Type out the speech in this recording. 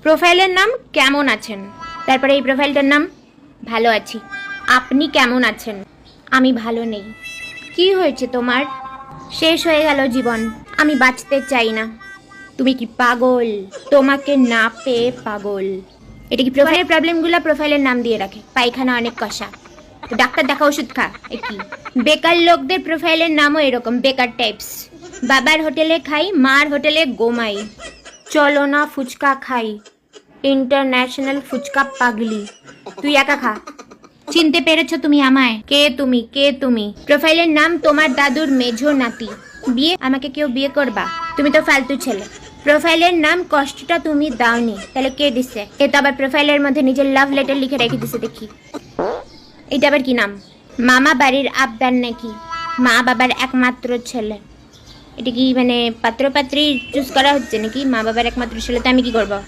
প্রোফাইলের নাম কেমন আছেন, তারপরে এই প্রোফাইলটার নাম ভালো আছি। আপনি কেমন আছেন? আমি ভালো নেই। কি হয়েছে তোমার? শেষ হয়ে গেল জীবন, আমি বাঁচতে চাই না। তুমি কি পাগল? তোমাকে না পেয়ে পাগল। এটা কি প্রোফাইলের প্রবলেমগুলো প্রোফাইলের নাম দিয়ে রাখে? পায়খানা অনেক কষা, তো ডাক্তার দেখা, ওষুধ খা। কি বেকার লোকদের প্রোফাইলের নামও এরকম, বেকার টাইপস। বাবার হোটেলে খাই, মার হোটেলে গোমাই। চলো না ফুচকা খাই, ইন্টারন্যাশনাল ফুচকা পাগলি। তুই একা খা। চিনতে পেরেছো তুমি আমায়? কে তুমি? কে তুমি? প্রোফাইলের নাম তোমার দাদুর মেঝো নাতি। বিয়ে? আমাকে কেউ বিয়ে করবা? তুমি তো ফালতু ছেলে। প্রোফাইলের নাম কষ্টটা তুমি দাওনি, তাহলে কে দিছে? এ তো আবার প্রোফাইলের মধ্যে নিজের লাভ লেটার লিখে রেখে দিছে দেখি। এটা আবার কি নাম? মামা বাড়ির আবদার নাকি? মা বাবার একমাত্র ছেলে। এটা কি মানে পাত্র পাত্রী চুজ করা হচ্ছে নাকি? মা বাবার একমাত্র ছেলে, তো আমি কি করবো?